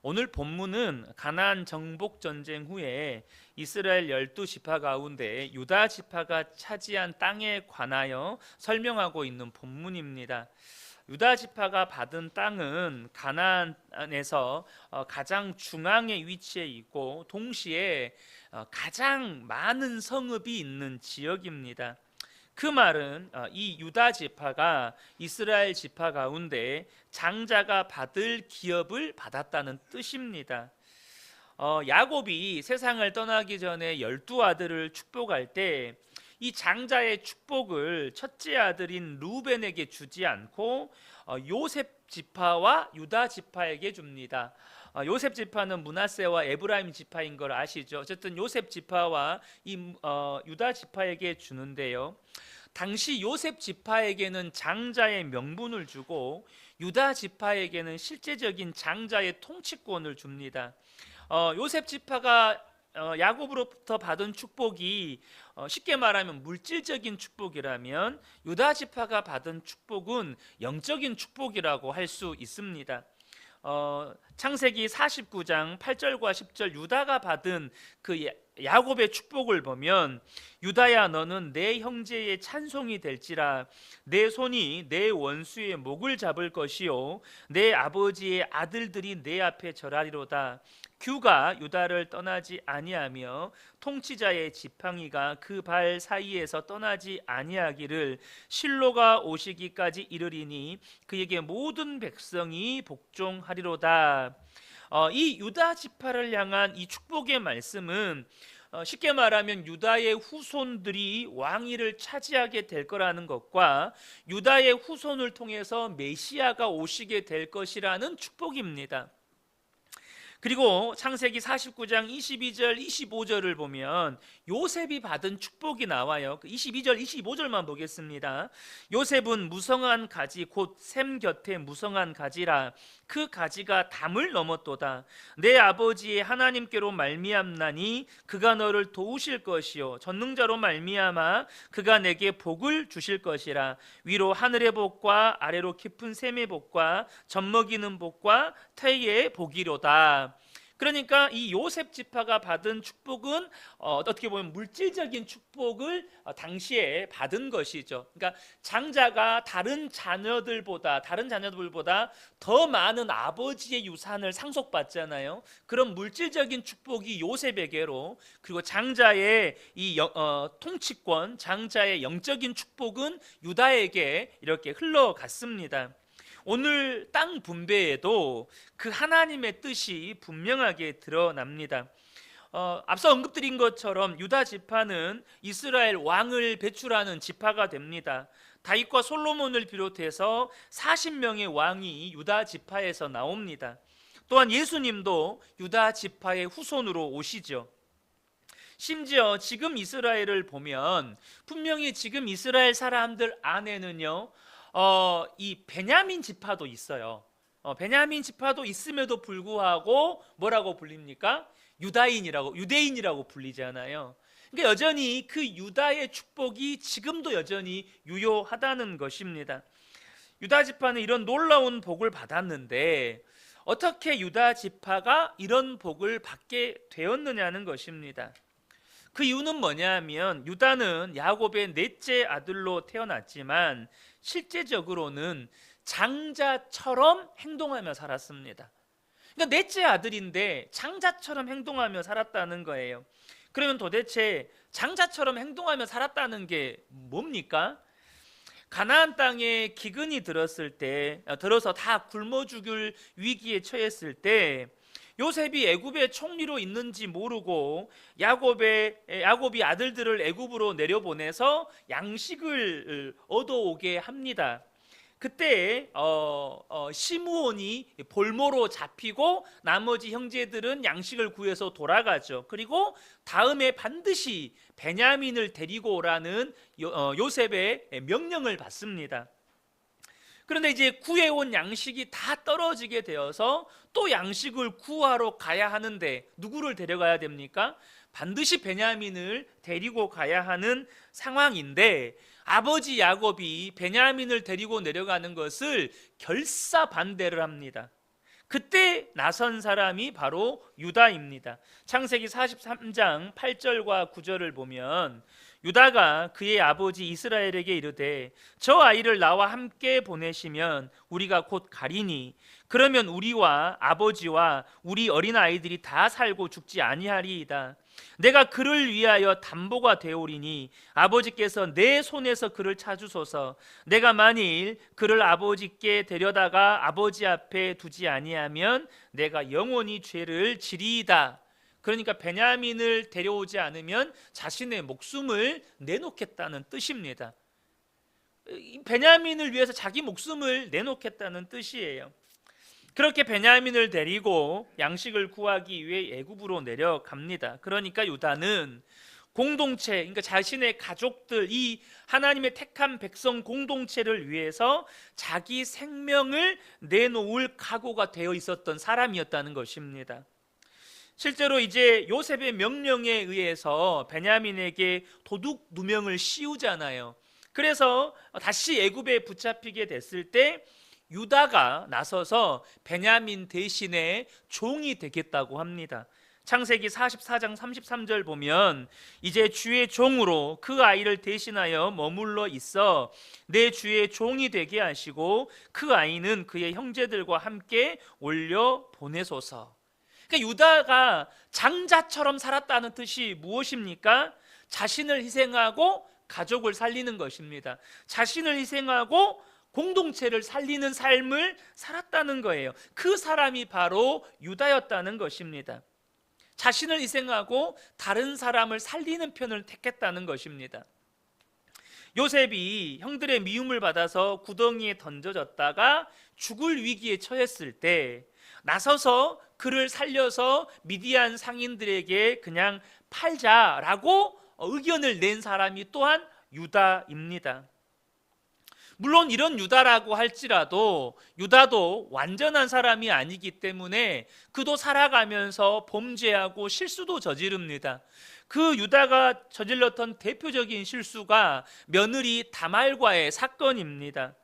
오늘 본문은 가나안 정복 전쟁 후에 이스라엘 12지파 가운데 유다 지파가 차지한 땅에 관하여 설명하고 있는 본문입니다. 유다 지파가 받은 땅은 가나안에서 가장 중앙에 위치해 있고 동시에 가장 많은 성읍이 있는 지역입니다. 그 말은 이 유다 지파가 이스라엘 지파 가운데 장자가 받을 기업을 받았다는 뜻입니다. 야곱이 세상을 떠나기 전에 12아들을 축복할 때 이 장자의 축복을 첫째 아들인 루벤에게 주지 않고 요셉 지파와 유다 지파에게 줍니다. 요셉 지파는 므낫세와 에브라임 지파인 걸 아시죠? 어쨌든 요셉 지파와 이 유다 지파에게 주는데요. 당시 요셉 지파에게는 장자의 명분을 주고 유다 지파에게는 실제적인 장자의 통치권을 줍니다. 요셉 지파가 야곱으로부터 받은 축복이 쉽게 말하면 물질적인 축복이라면 유다 지파가 받은 축복은 영적인 축복이라고 할 수 있습니다. 창세기 49장 8절과 10절 유다가 받은 그 야곱의 축복을 보면 유다야 너는 내 형제의 찬송이 될지라 내 손이 내 원수의 목을 잡을 것이요 내 아버지의 아들들이 내 앞에 절하리로다. 규가 유다를 떠나지 아니하며 통치자의 지팡이가 그 발 사이에서 떠나지 아니하기를 실로가 오시기까지 이르리니 그에게 모든 백성이 복종하리로다. 이 유다 지파를 향한 이 축복의 말씀은 쉽게 말하면 유다의 후손들이 왕위를 차지하게 될 거라는 것과 유다의 후손을 통해서 메시아가 오시게 될 것이라는 축복입니다. 그리고 창세기 49장 22절 25절을 보면 요셉이 받은 축복이 나와요. 22절 25절만 보겠습니다. 요셉은 무성한 가지 곧 샘 곁에 무성한 가지라 그 가지가 담을 넘었도다. 내 아버지의 하나님께로 말미암나니 그가 너를 도우실 것이요 전능자로 말미암아 그가 내게 복을 주실 것이라. 위로 하늘의 복과 아래로 깊은 샘의 복과 젖먹이는 복과 태의 복이로다. 그러니까 이 요셉 지파가 받은 축복은 어떻게 보면 물질적인 축복을 당시에 받은 것이죠. 그러니까 장자가 다른 자녀들보다 더 많은 아버지의 유산을 상속받잖아요. 그런 물질적인 축복이 요셉에게로, 그리고 장자의 이 통치권, 장자의 영적인 축복은 유다에게 이렇게 흘러갔습니다. 오늘 땅 분배에도 그 하나님의 뜻이 분명하게 드러납니다. 앞서 언급드린 것처럼 유다 지파는 이스라엘 왕을 배출하는 지파가 됩니다. 다윗과 솔로몬을 비롯해서 40명의 왕이 유다 지파에서 나옵니다. 또한 예수님도 유다 지파의 후손으로 오시죠. 심지어 지금 이스라엘을 보면 분명히 지금 이스라엘 사람들 안에는요 이 베냐민 지파도 있어요. 베냐민 지파도 있음에도 불구하고 뭐라고 불립니까? 유대인이라고 불리잖아요. 그러니까 여전히 그 유다의 축복이 지금도 여전히 유효하다는 것입니다. 유다 지파는 이런 놀라운 복을 받았는데 어떻게 유다 지파가 이런 복을 받게 되었느냐는 것입니다. 그 이유는 뭐냐면 유다는 야곱의 넷째 아들로 태어났지만 실제적으로는 장자처럼 행동하며 살았습니다. 그러니까 넷째 아들인데 장자처럼 행동하며 살았다는 거예요. 그러면 도대체 장자처럼 행동하며 살았다는 게 뭡니까? 가나안 땅에 기근이 들어서 다 굶어 죽을 위기에 처했을 때 요셉이 애굽의 총리로 있는지 모르고 야곱이 아들들을 애굽으로 내려보내서 양식을 얻어오게 합니다. 그때 시므온이 볼모로 잡히고 나머지 형제들은 양식을 구해서 돌아가죠. 그리고 다음에 반드시 베냐민을 데리고 오라는 요셉의 명령을 받습니다. 그런데 이제 구해온 양식이 다 떨어지게 되어서 또 양식을 구하러 가야 하는데 누구를 데려가야 됩니까? 반드시 베냐민을 데리고 가야 하는 상황인데 아버지 야곱이 베냐민을 데리고 내려가는 것을 결사 반대를 합니다. 그때 나선 사람이 바로 유다입니다. 창세기 43장 8절과 9절을 보면 유다가 그의 아버지 이스라엘에게 이르되 저 아이를 나와 함께 보내시면 우리가 곧 가리니 그러면 우리와 아버지와 우리 어린아이들이 다 살고 죽지 아니하리이다. 내가 그를 위하여 담보가 되오리니 아버지께서 내 손에서 그를 찾으소서. 내가 만일 그를 아버지께 데려다가 아버지 앞에 두지 아니하면 내가 영원히 죄를 지리이다. 그러니까 베냐민을 데려오지 않으면 자신의 목숨을 내놓겠다는 뜻입니다. 베냐민을 위해서 자기 목숨을 내놓겠다는 뜻이에요. 그렇게 베냐민을 데리고 양식을 구하기 위해 애굽으로 내려갑니다. 그러니까 유다는 공동체, 그러니까 자신의 가족들, 이 하나님의 택한 백성 공동체를 위해서 자기 생명을 내놓을 각오가 되어 있었던 사람이었다는 것입니다. 실제로 이제 요셉의 명령에 의해서 베냐민에게 도둑 누명을 씌우잖아요. 그래서 다시 애굽에 붙잡히게 됐을 때 유다가 나서서 베냐민 대신에 종이 되겠다고 합니다. 창세기 44장 33절 보면 이제 주의 종으로 그 아이를 대신하여 머물러 있어 내 주의 종이 되게 하시고 그 아이는 그의 형제들과 함께 올려 보내소서. 그러니까 유다가 장자처럼 살았다는 뜻이 무엇입니까? 자신을 희생하고 가족을 살리는 것입니다. 자신을 희생하고 공동체를 살리는 삶을 살았다는 거예요. 그 사람이 바로 유다였다는 것입니다. 자신을 희생하고 다른 사람을 살리는 편을 택했다는 것입니다. 요셉이 형들의 미움을 받아서 구덩이에 던져졌다가 죽을 위기에 처했을 때 나서서 그를 살려서 미디안 상인들에게 그냥 팔자라고 의견을 낸 사람이 또한 유다입니다. 물론 이런 유다라고 할지라도 유다도 완전한 사람이 아니기 때문에 그도 살아가면서 범죄하고 실수도 저지릅니다. 그 유다가 저질렀던 대표적인 실수가 며느리 다말과의 사건입니다.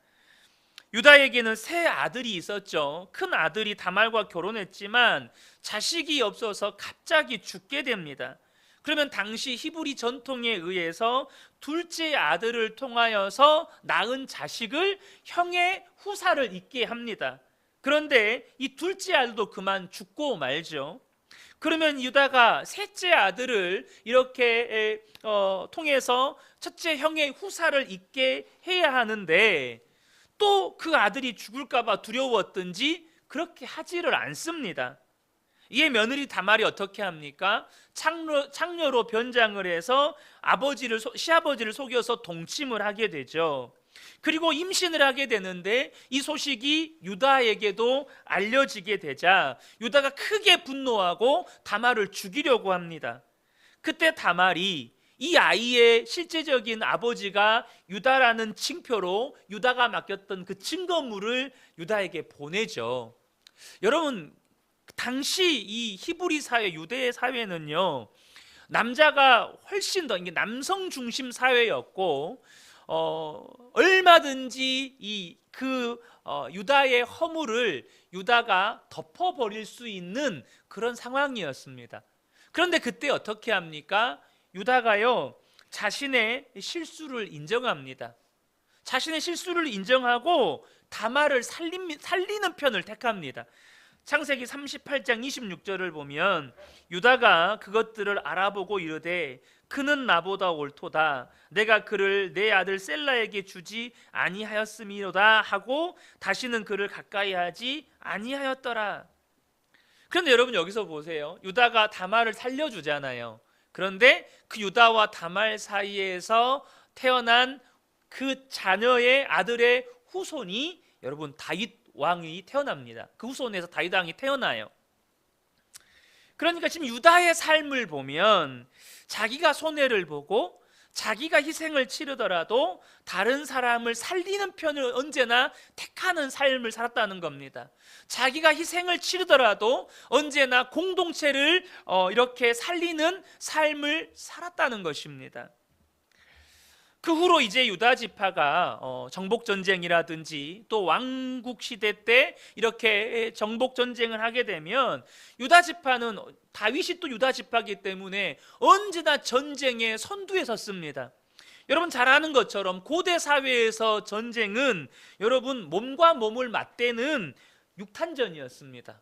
유다에게는 세 아들이 있었죠. 큰 아들이 다말과 결혼했지만 자식이 없어서 갑자기 죽게 됩니다. 그러면 당시 히브리 전통에 의해서 둘째 아들을 통하여서 낳은 자식을 형의 후사를 잇게 합니다. 그런데 이 둘째 아들도 그만 죽고 말죠. 그러면 유다가 셋째 아들을 이렇게 통해서 첫째 형의 후사를 잇게 해야 하는데 또 그 아들이 죽을까 봐 두려웠든지 그렇게 하지를 않습니다. 이에 며느리 다말이 어떻게 합니까? 창녀로 변장을 해서 시아버지를 속여서 동침을 하게 되죠. 그리고 임신을 하게 되는데 이 소식이 유다에게도 알려지게 되자 유다가 크게 분노하고 다말을 죽이려고 합니다. 그때 다말이 이 아이의 실제적인 아버지가 유다라는 징표로 유다가 맡겼던 그 증거물을 유다에게 보내죠. 여러분, 당시 이 히브리 사회, 유대 사회는요, 남자가 훨씬 더 남성 중심 사회였고 얼마든지 유다의 허물을 유다가 덮어버릴 수 있는 그런 상황이었습니다. 그런데 그때 어떻게 합니까? 유다가요 자신의 실수를 인정합니다. 자신의 실수를 인정하고 다말을 살리는 편을 택합니다. 창세기 38장 26절을 보면 유다가 그것들을 알아보고 이르되 그는 나보다 옳도다. 내가 그를 내 아들 셀라에게 주지 아니하였음이로다 하고 다시는 그를 가까이 하지 아니하였더라. 그런데 여러분 여기서 보세요. 유다가 다말을 살려주잖아요. 그런데 그 유다와 다말 사이에서 태어난 그 자녀의 아들의 후손이 여러분 다윗 왕이 태어납니다. 그 후손에서 다윗 왕이 태어나요. 그러니까 지금 유다의 삶을 보면 자기가 손해를 보고 자기가 희생을 치르더라도 다른 사람을 살리는 편을 언제나 택하는 삶을 살았다는 겁니다. 자기가 희생을 치르더라도 언제나 공동체를 이렇게 살리는 삶을 살았다는 것입니다. 그 후로 이제 유다 지파가 정복 전쟁이라든지 또 왕국 시대 때 이렇게 정복 전쟁을 하게 되면 유다 지파는 다윗이 또 유다 지파이기 때문에 언제나 전쟁의 선두에 섰습니다. 여러분 잘 아는 것처럼 고대 사회에서 전쟁은 여러분 몸과 몸을 맞대는 육탄전이었습니다.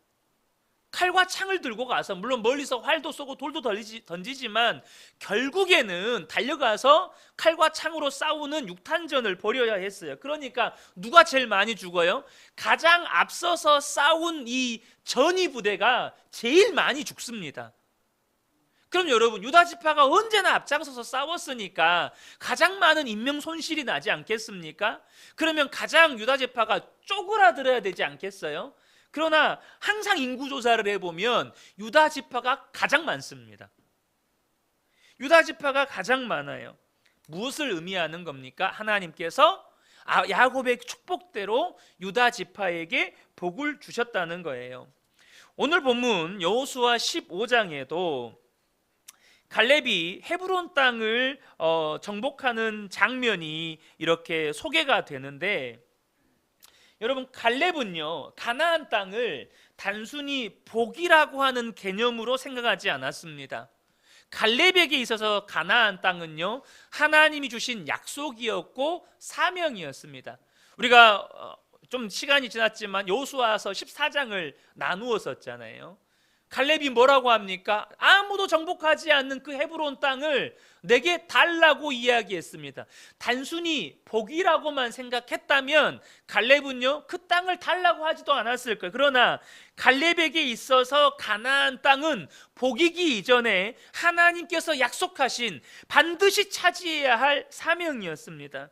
칼과 창을 들고 가서 물론 멀리서 활도 쏘고 돌도 던지지만 결국에는 달려가서 칼과 창으로 싸우는 육탄전을 벌여야 했어요. 그러니까 누가 제일 많이 죽어요? 가장 앞서서 싸운 이 전위 부대가 제일 많이 죽습니다. 그럼 여러분 유다 지파가 언제나 앞장서서 싸웠으니까 가장 많은 인명 손실이 나지 않겠습니까? 그러면 가장 유다 지파가 쪼그라들어야 되지 않겠어요? 그러나 항상 인구 조사를 해보면 유다 지파가 가장 많습니다. 유다 지파가 가장 많아요. 무엇을 의미하는 겁니까? 하나님께서 야곱의 축복대로 유다 지파에게 복을 주셨다는 거예요. 오늘 본문 여호수아 15장에도 갈렙이 헤브론 땅을 정복하는 장면이 이렇게 소개가 되는데, 여러분 갈렙은요 가나안 땅을 단순히 복이라고 하는 개념으로 생각하지 않았습니다. 갈렙에게 있어서 가나안 땅은요 하나님이 주신 약속이었고 사명이었습니다. 우리가 좀 시간이 지났지만 여호수아서 14장을 나누었었잖아요. 갈렙이 뭐라고 합니까? 아무도 정복하지 않는 그 헤브론 땅을 내게 달라고 이야기했습니다. 단순히 복이라고만 생각했다면 갈렙은요 그 땅을 달라고 하지도 않았을 거예요. 그러나 갈렙에게 있어서 가나안 땅은 복이기 이전에 하나님께서 약속하신 반드시 차지해야 할 사명이었습니다.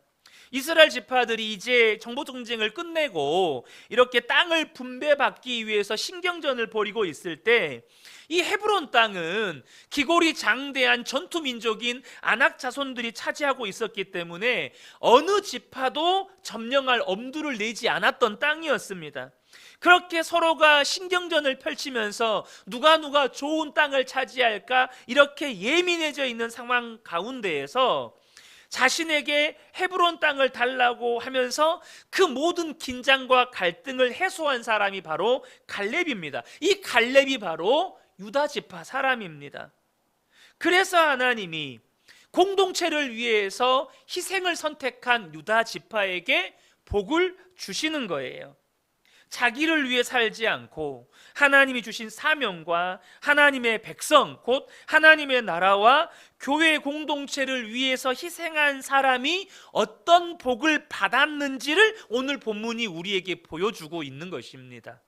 이스라엘 지파들이 이제 정복 전쟁을 끝내고 이렇게 땅을 분배받기 위해서 신경전을 벌이고 있을 때 이 헤브론 땅은 기골이 장대한 전투 민족인 아낙 자손들이 차지하고 있었기 때문에 어느 지파도 점령할 엄두를 내지 않았던 땅이었습니다. 그렇게 서로가 신경전을 펼치면서 누가 좋은 땅을 차지할까 이렇게 예민해져 있는 상황 가운데에서 자신에게 헤브론 땅을 달라고 하면서 그 모든 긴장과 갈등을 해소한 사람이 바로 갈렙입니다. 이 갈렙이 바로 유다 지파 사람입니다. 그래서 하나님이 공동체를 위해서 희생을 선택한 유다 지파에게 복을 주시는 거예요. 자기를 위해 살지 않고 하나님이 주신 사명과 하나님의 백성 곧 하나님의 나라와 교회 공동체를 위해서 희생한 사람이 어떤 복을 받았는지를 오늘 본문이 우리에게 보여주고 있는 것입니다.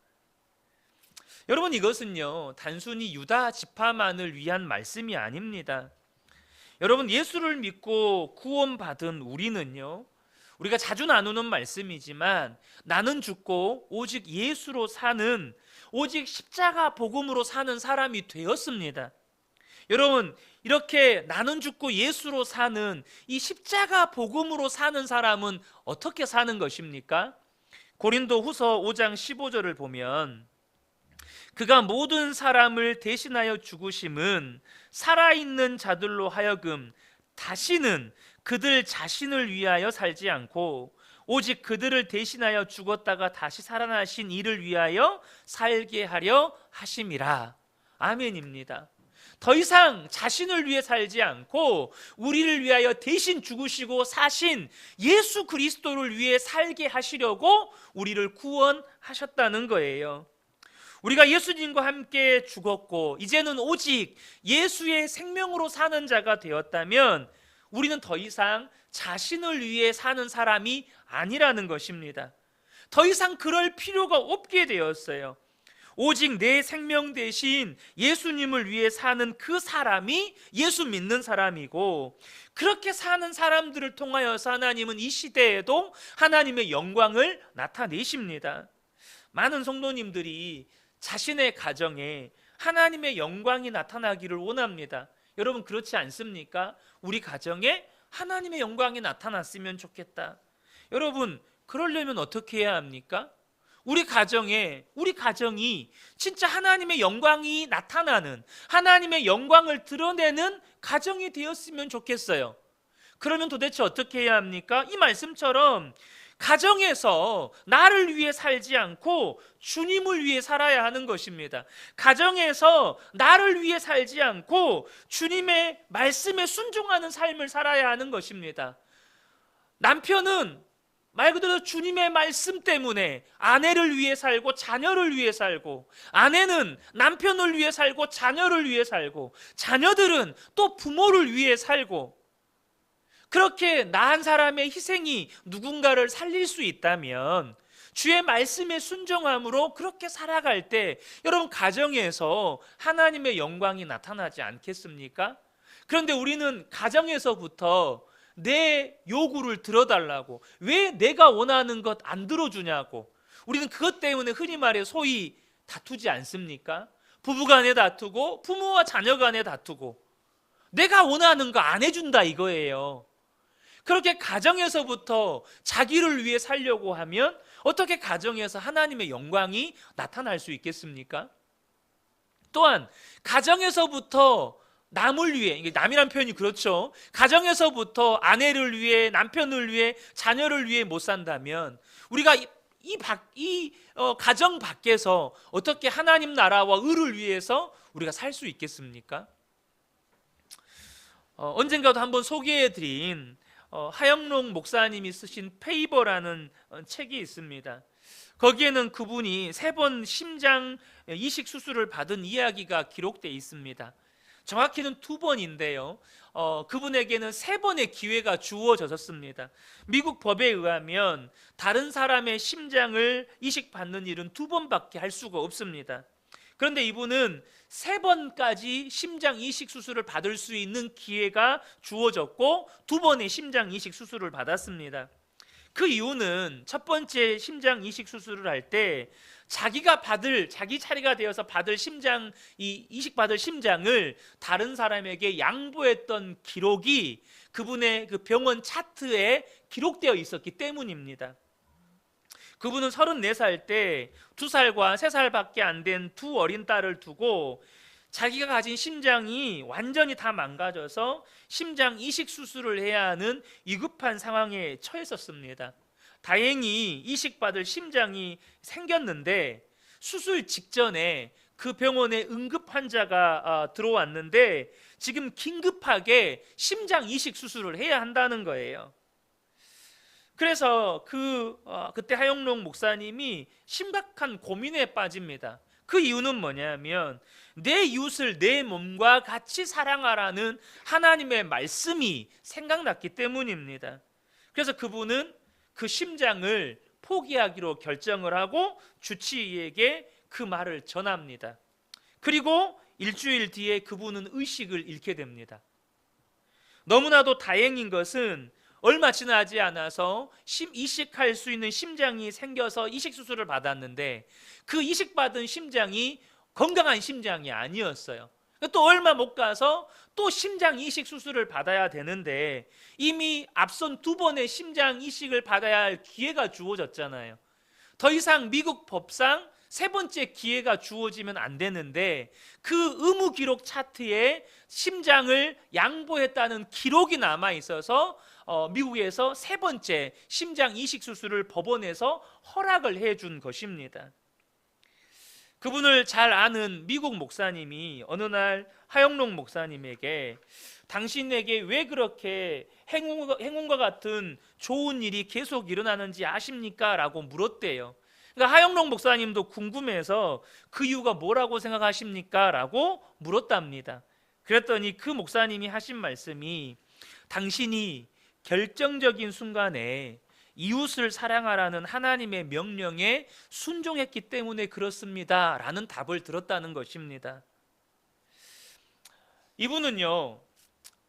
여러분 이것은요 단순히 유다 지파만을 위한 말씀이 아닙니다. 여러분 예수를 믿고 구원받은 우리는요 우리가 자주 나누는 말씀이지만 나는 죽고 오직 예수로 사는 오직 십자가 복음으로 사는 사람이 되었습니다. 여러분 이렇게 나는 죽고 예수로 사는 이 십자가 복음으로 사는 사람은 어떻게 사는 것입니까? 고린도 후서 5장 15절을 보면 그가 모든 사람을 대신하여 죽으심은 살아있는 자들로 하여금 다시는 그들 자신을 위하여 살지 않고 오직 그들을 대신하여 죽었다가 다시 살아나신 이를 위하여 살게 하려 하심이라. 아멘입니다. 더 이상 자신을 위해 살지 않고 우리를 위하여 대신 죽으시고 사신 예수 그리스도를 위해 살게 하시려고 우리를 구원하셨다는 거예요. 우리가 예수님과 함께 죽었고 이제는 오직 예수의 생명으로 사는 자가 되었다면 우리는 더 이상 자신을 위해 사는 사람이 아니라는 것입니다. 더 이상 그럴 필요가 없게 되었어요. 오직 내 생명 대신 예수님을 위해 사는 그 사람이 예수 믿는 사람이고 그렇게 사는 사람들을 통하여서 하나님은 이 시대에도 하나님의 영광을 나타내십니다. 많은 성도님들이 자신의 가정에 하나님의 영광이 나타나기를 원합니다. 여러분 그렇지 않습니까? 우리 가정에 하나님의 영광이 나타났으면 좋겠다. 여러분 그러려면 어떻게 해야 합니까? 우리 가정이 진짜 하나님의 영광이 나타나는 하나님의 영광을 드러내는 가정이 되었으면 좋겠어요. 그러면 도대체 어떻게 해야 합니까? 이 말씀처럼 가정에서 나를 위해 살지 않고 주님을 위해 살아야 하는 것입니다. 가정에서 나를 위해 살지 않고 주님의 말씀에 순종하는 삶을 살아야 하는 것입니다. 남편은 말 그대로 주님의 말씀 때문에 아내를 위해 살고 자녀를 위해 살고, 아내는 남편을 위해 살고 자녀를 위해 살고, 자녀들은 또 부모를 위해 살고, 그렇게 나 한 사람의 희생이 누군가를 살릴 수 있다면 주의 말씀에 순종함으로 그렇게 살아갈 때 여러분 가정에서 하나님의 영광이 나타나지 않겠습니까? 그런데 우리는 가정에서부터 내 요구를 들어달라고, 왜 내가 원하는 것 안 들어주냐고, 우리는 그것 때문에 흔히 말해 소위 다투지 않습니까? 부부간에 다투고 부모와 자녀간에 다투고 내가 원하는 거 안 해준다 이거예요. 그렇게 가정에서부터 자기를 위해 살려고 하면 어떻게 가정에서 하나님의 영광이 나타날 수 있겠습니까? 또한 가정에서부터 남을 위해, 이게 남이란 표현이 그렇죠. 가정에서부터 아내를 위해, 남편을 위해, 자녀를 위해 못 산다면 우리가 가정 밖에서 어떻게 하나님 나라와 의를 위해서 우리가 살 수 있겠습니까? 언젠가도 한번 소개해드린 하영록 목사님이 쓰신 페이버라는 책이 있습니다. 거기에는 그분이 3번 심장 이식 수술을 받은 이야기가 기록되어 있습니다. 정확히는 2번인데요. 그분에게는 3번의 기회가 주어졌습니다. 미국 법에 의하면 다른 사람의 심장을 이식받는 일은 2번밖에 할 수가 없습니다. 그런데 이분은 3번까지 심장 이식 수술을 받을 수 있는 기회가 주어졌고 2번의 심장 이식 수술을 받았습니다. 그 이유는 첫 번째 심장 이식 수술을 할 때 자기 차례가 되어서 받을 이식받을 심장을 다른 사람에게 양보했던 기록이 그분의 그 병원 차트에 기록되어 있었기 때문입니다. 그분은 34살 때 2살과 3살밖에 안 된 2 어린 딸을 두고 자기가 가진 심장이 완전히 다 망가져서 심장 이식 수술을 해야 하는 위급한 상황에 처했었습니다. 다행히 이식받을 심장이 생겼는데 수술 직전에 그 병원에 응급 환자가 들어왔는데 지금 긴급하게 심장 이식 수술을 해야 한다는 거예요. 그래서 그때 하영록 목사님이 심각한 고민에 빠집니다. 그 이유는 뭐냐면 내 이웃을 내 몸과 같이 사랑하라는 하나님의 말씀이 생각났기 때문입니다. 그래서 그분은 그 심장을 포기하기로 결정을 하고 주치의에게 그 말을 전합니다. 그리고 일주일 뒤에 그분은 의식을 잃게 됩니다. 너무나도 다행인 것은 얼마 지나지 않아서 이식할 수 있는 심장이 생겨서 이식 수술을 받았는데 그 이식받은 심장이 건강한 심장이 아니었어요. 또 얼마 못 가서 또 심장 이식 수술을 받아야 되는데 이미 앞선 2번의 심장 이식을 받아야 할 기회가 주어졌잖아요. 더 이상 미국 법상 3번째 기회가 주어지면 안 되는데 그 의무 기록 차트에 심장을 양보했다는 기록이 남아 있어서 미국에서 3번째 심장 이식 수술을 법원에서 허락을 해준 것입니다. 그분을 잘 아는 미국 목사님이 어느 날 하영록 목사님에게 당신에게 왜 그렇게 행운과 같은 좋은 일이 계속 일어나는지 아십니까? 라고 물었대요. 그러니까 하영록 목사님도 궁금해서 그 이유가 뭐라고 생각하십니까? 라고 물었답니다. 그랬더니 그 목사님이 하신 말씀이 당신이 결정적인 순간에 이웃을 사랑하라는 하나님의 명령에 순종했기 때문에 그렇습니다 라는 답을 들었다는 것입니다. 이분은요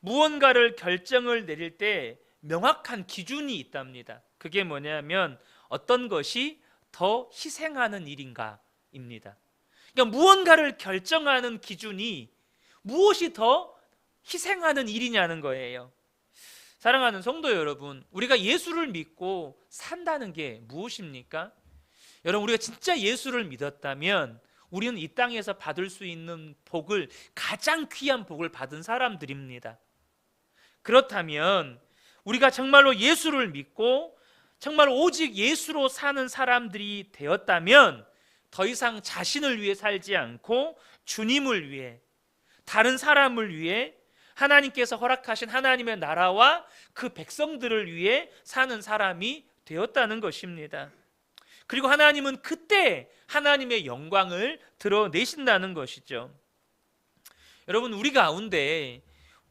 무언가를 결정을 내릴 때 명확한 기준이 있답니다. 그게 뭐냐면 어떤 것이 더 희생하는 일인가 입니다. 그러니까 무언가를 결정하는 기준이 무엇이 더 희생하는 일이냐는 거예요. 사랑하는 성도 여러분, 우리가 예수를 믿고 산다는 게 무엇입니까? 여러분, 우리가 진짜 예수를 믿었다면 우리는 이 땅에서 받을 수 있는 복을, 가장 귀한 복을 받은 사람들입니다. 그렇다면 우리가 정말로 예수를 믿고 정말 오직 예수로 사는 사람들이 되었다면 더 이상 자신을 위해 살지 않고 주님을 위해, 다른 사람을 위해, 하나님께서 허락하신 하나님의 나라와 그 백성들을 위해 사는 사람이 되었다는 것입니다. 그리고 하나님은 그때 하나님의 영광을 드러내신다는 것이죠. 여러분, 우리 가운데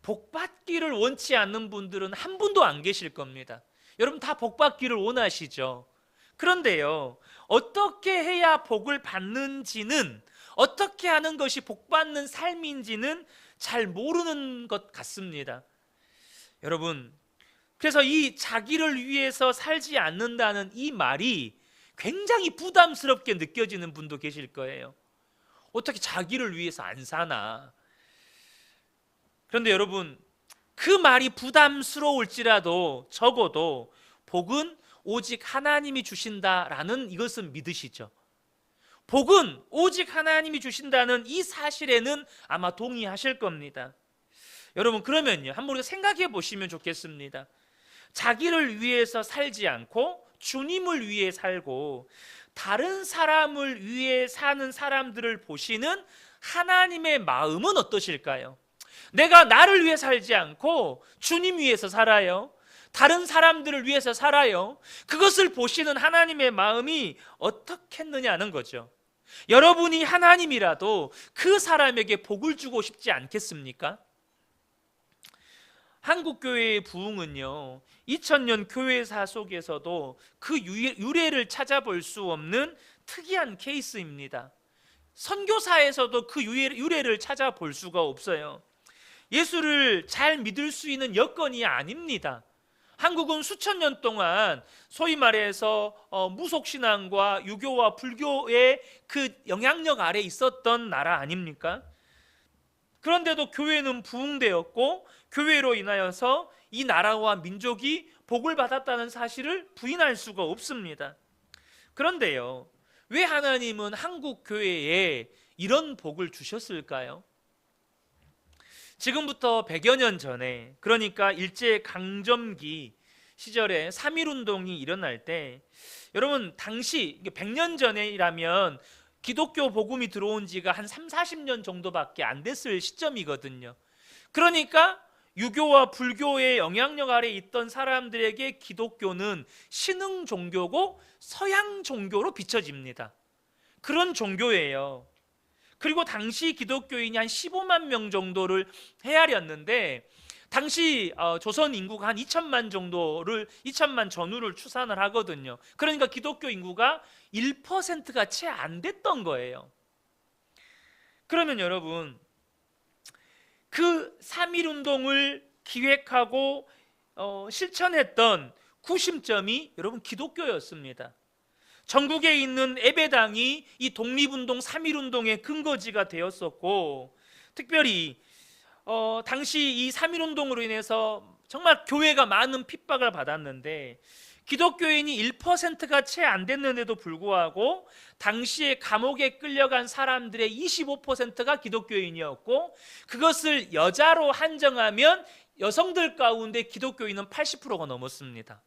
복받기를 원치 않는 분들은 한 분도 안 계실 겁니다. 여러분 다 복받기를 원하시죠. 그런데요, 어떻게 해야 복을 받는지는, 어떻게 하는 것이 복받는 삶인지는 잘 모르는 것 같습니다. 여러분, 그래서 이 자기를 위해서 살지 않는다는 이 말이 굉장히 부담스럽게 느껴지는 분도 계실 거예요. 어떻게 자기를 위해서 안 사나? 그런데 여러분, 그 말이 부담스러울지라도 적어도 복은 오직 하나님이 주신다라는 이것은 믿으시죠. 복은 오직 하나님이 주신다는 이 사실에는 아마 동의하실 겁니다. 여러분, 그러면요, 한번 우리가 생각해 보시면 좋겠습니다. 자기를 위해서 살지 않고 주님을 위해 살고 다른 사람을 위해 사는 사람들을 보시는 하나님의 마음은 어떠실까요? 내가 나를 위해 살지 않고 주님 위해서 살아요. 다른 사람들을 위해서 살아요. 그것을 보시는 하나님의 마음이 어떻겠느냐는 거죠. 여러분이 하나님이라도 그 사람에게 복을 주고 싶지 않겠습니까? 한국교회의 부흥은요, 2000년 교회사 속에서도 그 유래를 찾아볼 수 없는 특이한 케이스입니다. 선교사에서도 그 유래를 찾아볼 수가 없어요. 예수를 잘 믿을 수 있는 여건이 아닙니다. 한국은 수천 년 동안 소위 말해서 무속신앙과 유교와 불교의 그 영향력 아래 있었던 나라 아닙니까? 그런데도 교회는 부흥되었고 교회로 인하여서 이 나라와 민족이 복을 받았다는 사실을 부인할 수가 없습니다. 그런데요, 왜 하나님은 한국 교회에 이런 복을 주셨을까요? 지금부터 100여 년 전에, 그러니까 일제강점기 시절에 3.1운동이 일어날 때, 여러분 당시 100년 전이라면 기독교 복음이 들어온 지가 한 3, 40년 정도밖에 안 됐을 시점이거든요. 그러니까 유교와 불교의 영향력 아래 있던 사람들에게 기독교는 신흥 종교고 서양 종교로 비춰집니다. 그런 종교예요. 그리고 당시 기독교인이 한 15만 명 정도를 헤아렸는데, 당시 조선 인구가 한 2천만 전후를 추산을 하거든요. 그러니까 기독교 인구가 1%가 채 안 됐던 거예요. 그러면 여러분, 그 3.1운동을 기획하고 실천했던 구심점이 여러분 기독교였습니다. 전국에 있는 예배당이 이 독립운동 3.1운동의 근거지가 되었었고, 특별히 당시 이 3.1운동으로 인해서 정말 교회가 많은 핍박을 받았는데, 기독교인이 1%가 채 안 됐는데도 불구하고 당시에 감옥에 끌려간 사람들의 25%가 기독교인이었고, 그것을 여자로 한정하면 여성들 가운데 기독교인은 80%가 넘었습니다.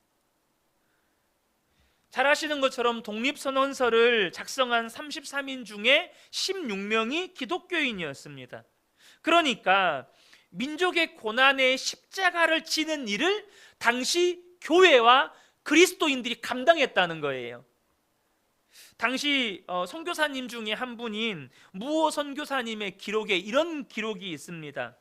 잘 아시는 것처럼 독립선언서를 작성한 33인 중에 16명이 기독교인이었습니다. 그러니까 민족의 고난에 십자가를 지는 일을 당시 교회와 그리스도인들이 감당했다는 거예요. 당시 선교사님 중에 한 분인 무호 선교사님의 기록에 이런 기록이 있습니다.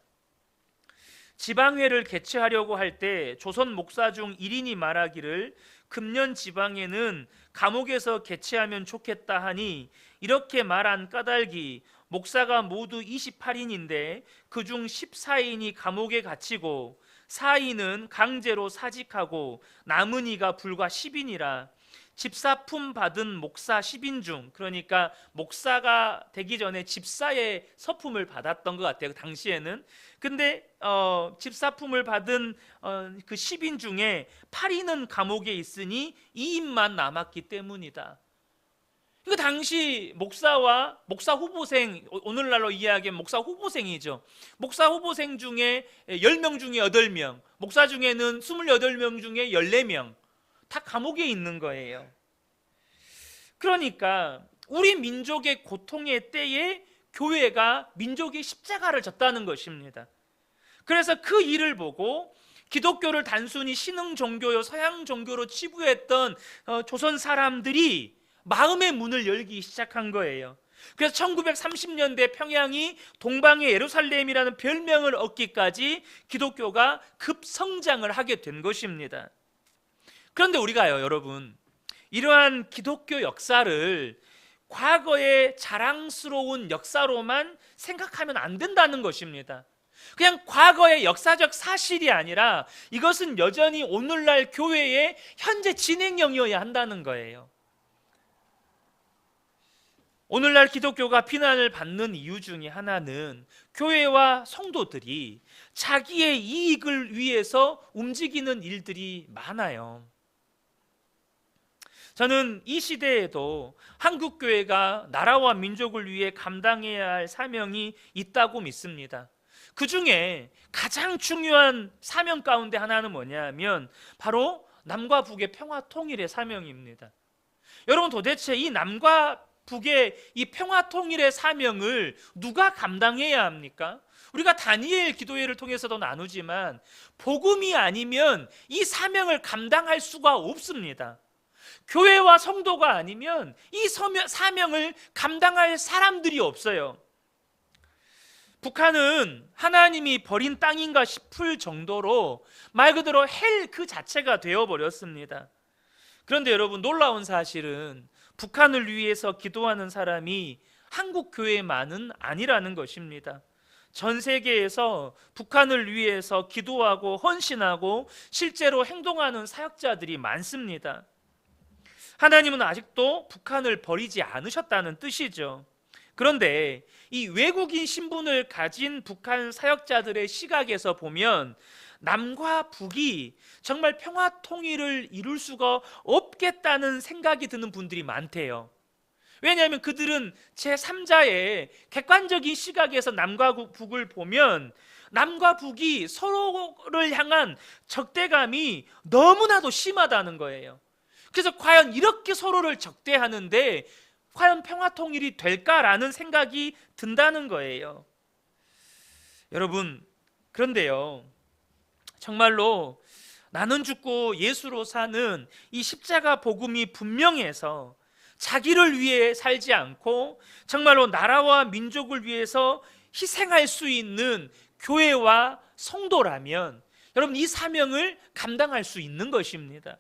지방회를 개최하려고 할 때 조선 목사 중 1인이 말하기를, 금년 지방에는 감옥에서 개최하면 좋겠다 하니 이렇게 말한 까닭이, 목사가 모두 28인인데 그중 14인이 감옥에 갇히고 4인은 강제로 사직하고 남은 이가 불과 10인이라 집사품 받은 목사 10인 중, 그러니까 목사가 되기 전에 집사의 서품을 받았던 것 같아요, 당시에는. 근데 집사품을 받은 그 10인 중에 8인은 감옥에 있으니 2인만 남았기 때문이다. 그 당시 목사와 목사 후보생, 오늘날로 이야기하면 목사 후보생이죠. 목사 후보생 중에 10명 중에 8명, 목사 중에는 28명 중에 14명 다 감옥에 있는 거예요. 그러니까 우리 민족의 고통의 때에 교회가 민족의 십자가를 졌다는 것입니다. 그래서 그 일을 보고 기독교를 단순히 신흥 종교요 서양 종교로 치부했던 조선 사람들이 마음의 문을 열기 시작한 거예요. 그래서 1930년대 평양이 동방의 예루살렘이라는 별명을 얻기까지 기독교가 급성장을 하게 된 것입니다. 그런데 우리가요, 여러분, 이러한 기독교 역사를 과거의 자랑스러운 역사로만 생각하면 안 된다는 것입니다. 그냥 과거의 역사적 사실이 아니라 이것은 여전히 오늘날 교회의 현재 진행형이어야 한다는 거예요. 오늘날 기독교가 비난을 받는 이유 중에 하나는 교회와 성도들이 자기의 이익을 위해서 움직이는 일들이 많아요. 저는 이 시대에도 한국교회가 나라와 민족을 위해 감당해야 할 사명이 있다고 믿습니다. 그 중에 가장 중요한 사명 가운데 하나는 뭐냐면 바로 남과 북의 평화 통일의 사명입니다. 여러분, 도대체 이 남과 북의 이 평화 통일의 사명을 누가 감당해야 합니까? 우리가 다니엘 기도회를 통해서도 나누지만 복음이 아니면 이 사명을 감당할 수가 없습니다. 교회와 성도가 아니면 이 사명을 감당할 사람들이 없어요. 북한은 하나님이 버린 땅인가 싶을 정도로 말 그대로 헬 그 자체가 되어버렸습니다. 그런데 여러분, 놀라운 사실은 북한을 위해서 기도하는 사람이 한국 교회만은 아니라는 것입니다. 전 세계에서 북한을 위해서 기도하고 헌신하고 실제로 행동하는 사역자들이 많습니다. 하나님은 아직도 북한을 버리지 않으셨다는 뜻이죠. 그런데 이 외국인 신분을 가진 북한 사역자들의 시각에서 보면 남과 북이 정말 평화 통일을 이룰 수가 없겠다는 생각이 드는 분들이 많대요. 왜냐하면 그들은 제3자의 객관적인 시각에서 남과 북을 보면 남과 북이 서로를 향한 적대감이 너무나도 심하다는 거예요. 그래서 과연 이렇게 서로를 적대하는데 과연 평화 통일이 될까라는 생각이 든다는 거예요. 여러분, 그런데요, 정말로 나는 죽고 예수로 사는 이 십자가 복음이 분명해서 자기를 위해 살지 않고 정말로 나라와 민족을 위해서 희생할 수 있는 교회와 성도라면 여러분, 이 사명을 감당할 수 있는 것입니다.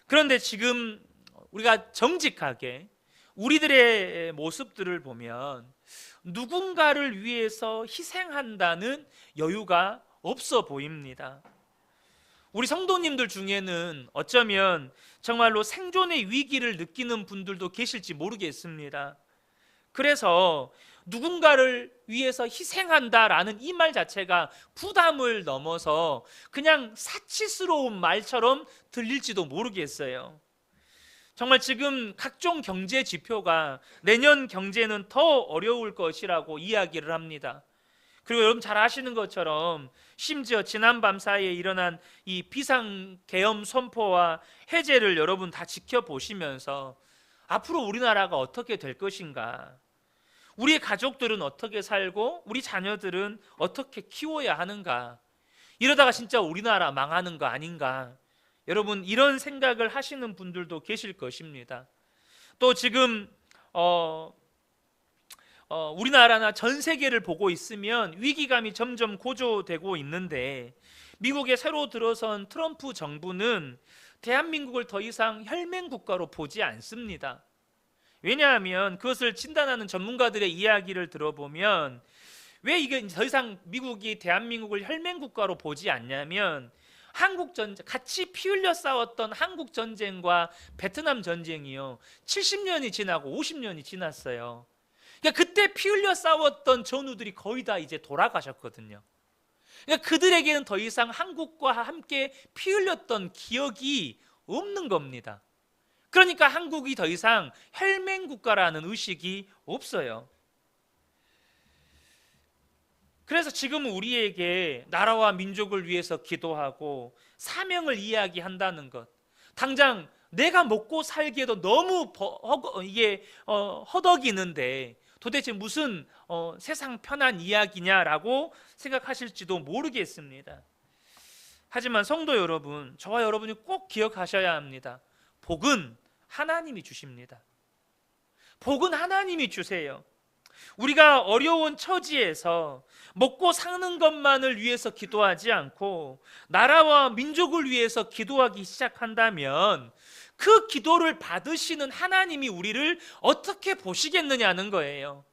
그런데 지금 우리가 정직하게 우리들의 모습들을 보면 누군가를 위해서 희생한다는 여유가 없어 보입니다. 우리 성도님들 중에는 어쩌면 정말로 생존의 위기를 느끼는 분들도 계실지 모르겠습니다. 그래서 누군가를 위해서 희생한다라는 이 말 자체가 부담을 넘어서 그냥 사치스러운 말처럼 들릴지도 모르겠어요. 정말 지금 각종 경제 지표가 내년 경제는 더 어려울 것이라고 이야기를 합니다. 그리고 여러분 잘 아시는 것처럼 심지어 지난밤 사이에 일어난 이 비상계엄 선포와 해제를 여러분 다 지켜보시면서 앞으로 우리나라가 어떻게 될 것인가, 우리 가족들은 어떻게 살고 우리 자녀들은 어떻게 키워야 하는가, 이러다가 진짜 우리나라 망하는 거 아닌가, 여러분 이런 생각을 하시는 분들도 계실 것입니다. 또 지금 우리나라나 전 세계를 보고 있으면 위기감이 점점 고조되고 있는데 미국에 새로 들어선 트럼프 정부는 대한민국을 더 이상 혈맹 국가로 보지 않습니다. 왜냐하면 그것을 진단하는 전문가들의 이야기를 들어보면 왜 이게 더 이상 미국이 대한민국을 혈맹 국가로 보지 않냐면 한국 전쟁, 같이 피 흘려 싸웠던 한국 전쟁과 베트남 전쟁이요 70년이 지나고 50년이 지났어요. 그러니까 그때 피 흘려 싸웠던 전우들이 거의 다 이제 돌아가셨거든요. 그러니까 그들에게는 더 이상 한국과 함께 피 흘렸던 기억이 없는 겁니다. 그러니까 한국이 더 이상 혈맹 국가라는 의식이 없어요. 그래서 지금 우리에게 나라와 민족을 위해서 기도하고 사명을 이야기한다는 것, 당장 내가 먹고 살기에도 너무 허덕이는데 도대체 무슨 세상 편한 이야기냐라고 생각하실지도 모르겠습니다. 하지만 성도 여러분, 저와 여러분이 꼭 기억하셔야 합니다. 복은 하나님이 주십니다. 복은 하나님이 주세요. 우리가 어려운 처지에서 먹고 사는 것만을 위해서 기도하지 않고 나라와 민족을 위해서 기도하기 시작한다면 그 기도를 받으시는 하나님이 우리를 어떻게 보시겠느냐는 거예요.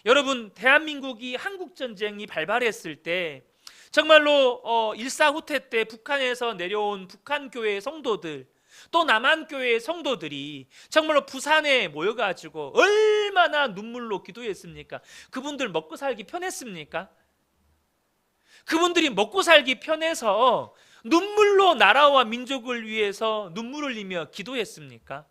여러분, 대한민국이 한국전쟁이 발발했을 때 정말로 1.4 후퇴 때 북한에서 내려온 북한교회 성도들, 또 남한교회의 성도들이 정말로 부산에 모여가지고 얼마나 눈물로 기도했습니까? 그분들 먹고 살기 편했습니까? 그분들이 먹고 살기 편해서 눈물로 나라와 민족을 위해서 눈물을 흘리며 기도했습니까?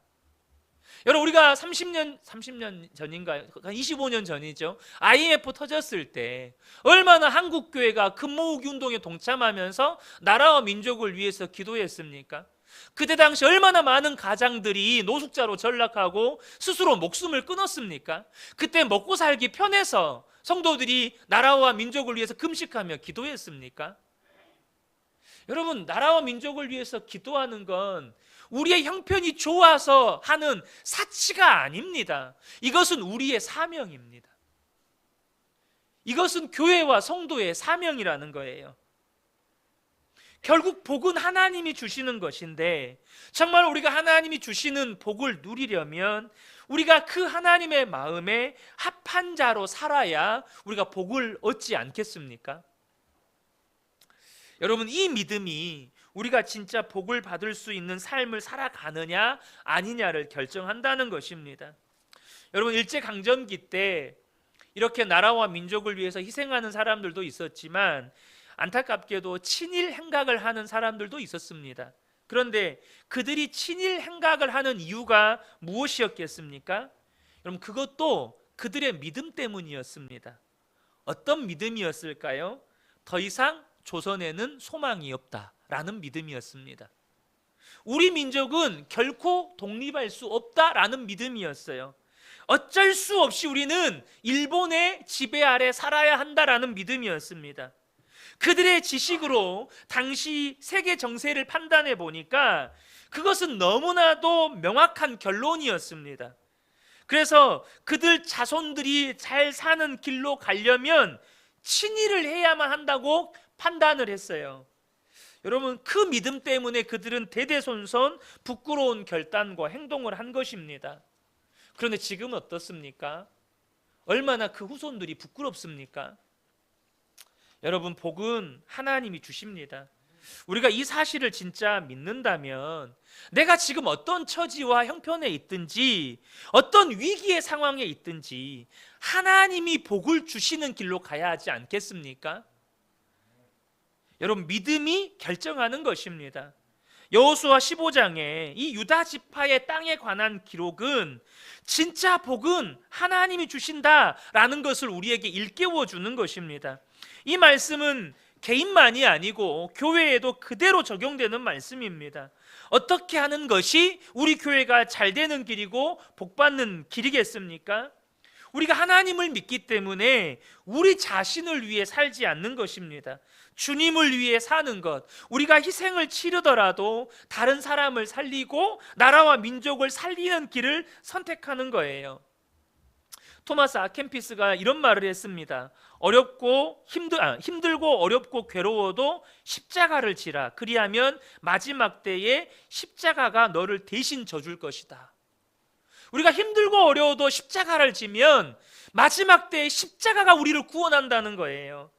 여러분, 우리가 30년 전인가요? 25년 전이죠. IMF 터졌을 때 얼마나 한국교회가 금모으기 운동에 동참하면서 나라와 민족을 위해서 기도했습니까? 그때 당시 얼마나 많은 가장들이 노숙자로 전락하고 스스로 목숨을 끊었습니까? 그때 먹고 살기 편해서 성도들이 나라와 민족을 위해서 금식하며 기도했습니까? 여러분, 나라와 민족을 위해서 기도하는 건 우리의 형편이 좋아서 하는 사치가 아닙니다. 이것은 우리의 사명입니다. 이것은 교회와 성도의 사명이라는 거예요. 결국 복은 하나님이 주시는 것인데 정말 우리가 하나님이 주시는 복을 누리려면 우리가 그 하나님의 마음에 합한 자로 살아야 우리가 복을 얻지 않겠습니까? 여러분, 이 믿음이 우리가 진짜 복을 받을 수 있는 삶을 살아가느냐 아니냐를 결정한다는 것입니다. 여러분, 일제강점기 때 이렇게 나라와 민족을 위해서 희생하는 사람들도 있었지만 안타깝게도 친일 행각을 하는 사람들도 있었습니다. 그런데 그들이 친일 행각을 하는 이유가 무엇이었겠습니까? 여러분, 그것도 그들의 믿음 때문이었습니다. 어떤 믿음이었을까요? 더 이상 조선에는 소망이 없다라는 믿음이었습니다. 우리 민족은 결코 독립할 수 없다라는 믿음이었어요. 어쩔 수 없이 우리는 일본의 지배 아래 살아야 한다라는 믿음이었습니다. 그들의 지식으로 당시 세계 정세를 판단해 보니까 그것은 너무나도 명확한 결론이었습니다. 그래서 그들 자손들이 잘 사는 길로 가려면 친일을 해야만 한다고 판단을 했어요. 여러분, 그 믿음 때문에 그들은 대대손손 부끄러운 결단과 행동을 한 것입니다. 그런데 지금은 어떻습니까? 얼마나 그 후손들이 부끄럽습니까? 여러분, 복은 하나님이 주십니다. 우리가 이 사실을 진짜 믿는다면 내가 지금 어떤 처지와 형편에 있든지 어떤 위기의 상황에 있든지 하나님이 복을 주시는 길로 가야 하지 않겠습니까? 여러분, 믿음이 결정하는 것입니다. 여호수아 15장에 이 유다 지파의 땅에 관한 기록은 진짜 복은 하나님이 주신다라는 것을 우리에게 일깨워 주는 것입니다. 이 말씀은 개인만이 아니고 교회에도 그대로 적용되는 말씀입니다. 어떻게 하는 것이 우리 교회가 잘 되는 길이고 복받는 길이겠습니까? 우리가 하나님을 믿기 때문에 우리 자신을 위해 살지 않는 것입니다. 주님을 위해 사는 것, 우리가 희생을 치르더라도 다른 사람을 살리고 나라와 민족을 살리는 길을 선택하는 거예요. 토마스 아켄피스가 이런 말을 했습니다. 힘들고 어렵고 괴로워도 십자가를 지라. 그리하면 마지막 때에 십자가가 너를 대신 져줄 것이다. 우리가 힘들고 어려워도 십자가를 지면 마지막 때에 십자가가 우리를 구원한다는 거예요.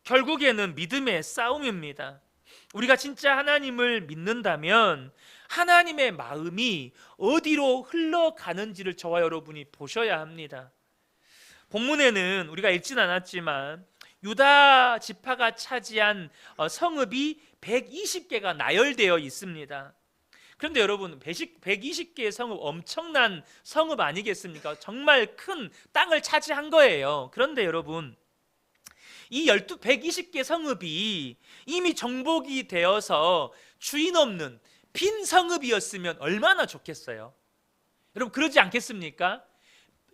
결국에는 믿음의 싸움입니다. 우리가 진짜 하나님을 믿는다면 하나님의 마음이 어디로 흘러가는지를 저와 여러분이 보셔야 합니다. 본문에는 우리가 읽진 않았지만 유다 지파가 차지한 성읍이 120개가 나열되어 있습니다. 그런데 여러분 120개의 성읍, 엄청난 성읍 아니겠습니까? 정말 큰 땅을 차지한 거예요. 그런데 여러분 이 120개 성읍이 이미 정복이 되어서 주인 없는 빈 성읍이었으면 얼마나 좋겠어요. 여러분 그러지 않겠습니까?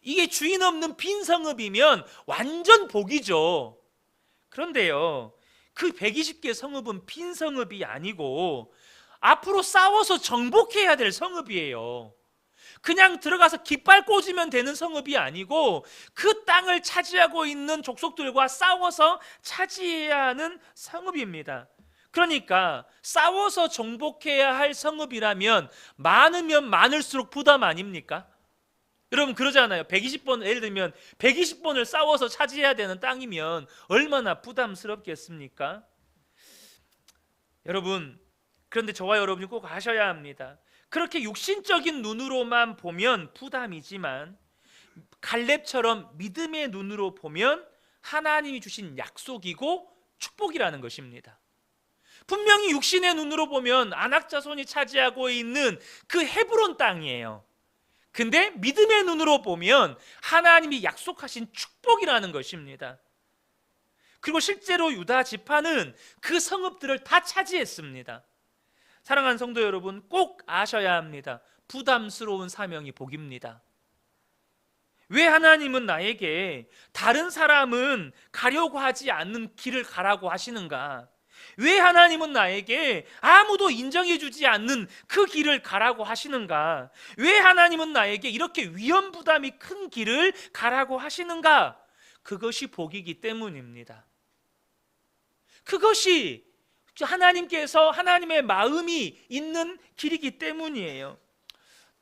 이게 주인 없는 빈 성읍이면 완전 복이죠. 그런데요, 그 120개 성읍은 빈 성읍이 아니고 앞으로 싸워서 정복해야 될 성읍이에요. 그냥 들어가서 깃발 꽂으면 되는 성읍이 아니고 그 땅을 차지하고 있는 족속들과 싸워서 차지해야 하는 성읍입니다. 그러니까 싸워서 정복해야 할 성읍이라면 많으면 많을수록 부담 아닙니까? 여러분 그러잖아요. 120번, 예를 들면 120번을 싸워서 차지해야 되는 땅이면 얼마나 부담스럽겠습니까? 여러분, 그런데 저와 여러분이 꼭 아셔야 합니다. 그렇게 육신적인 눈으로만 보면 부담이지만 갈렙처럼 믿음의 눈으로 보면 하나님이 주신 약속이고 축복이라는 것입니다. 분명히 육신의 눈으로 보면 아낙 자손이 차지하고 있는 그 헤브론 땅이에요. 근데 믿음의 눈으로 보면 하나님이 약속하신 축복이라는 것입니다. 그리고 실제로 유다 지파는 그 성읍들을 다 차지했습니다. 사랑하는 성도 여러분, 꼭 아셔야 합니다. 부담스러운 사명이 복입니다. 왜 하나님은 나에게 다른 사람은 가려고 하지 않는 길을 가라고 하시는가? 왜 하나님은 나에게 아무도 인정해주지 않는 그 길을 가라고 하시는가? 왜 하나님은 나에게 이렇게 위험 부담이 큰 길을 가라고 하시는가? 그것이 복이기 때문입니다. 그것이 하나님께서 하나님의 마음이 있는 길이기 때문이에요.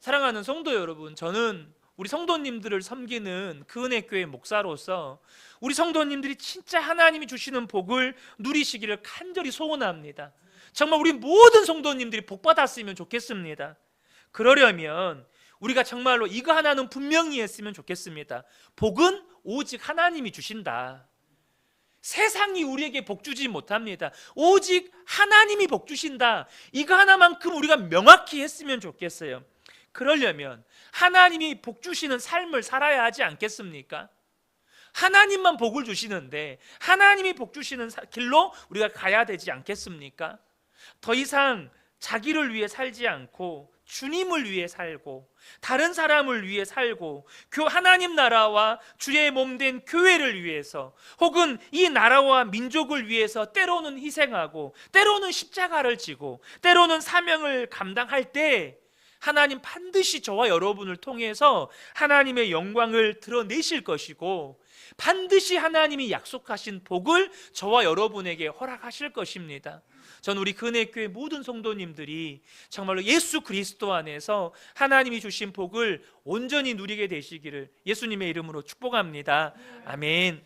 사랑하는 성도 여러분, 저는 우리 성도님들을 섬기는 그 은혜교회 목사로서 우리 성도님들이 진짜 하나님이 주시는 복을 누리시기를 간절히 소원합니다. 정말 우리 모든 성도님들이 복 받았으면 좋겠습니다. 그러려면 우리가 정말로 이거 하나는 분명히 했으면 좋겠습니다. 복은 오직 하나님이 주신다. 세상이 우리에게 복 주지 못합니다. 오직 하나님이 복 주신다. 이거 하나만큼 우리가 명확히 했으면 좋겠어요. 그러려면 하나님이 복 주시는 삶을 살아야 하지 않겠습니까? 하나님만 복을 주시는데 하나님이 복 주시는 길로 우리가 가야 되지 않겠습니까? 더 이상 자기를 위해 살지 않고 주님을 위해 살고 다른 사람을 위해 살고 하나님 나라와 주의 몸된 교회를 위해서 혹은 이 나라와 민족을 위해서 때로는 희생하고 때로는 십자가를 지고 때로는 사명을 감당할 때 하나님 반드시 저와 여러분을 통해서 하나님의 영광을 드러내실 것이고 반드시 하나님이 약속하신 복을 저와 여러분에게 허락하실 것입니다. 저는 우리 근혜교회 모든 성도님들이 정말로 예수 그리스도 안에서 하나님이 주신 복을 온전히 누리게 되시기를 예수님의 이름으로 축복합니다. 아멘.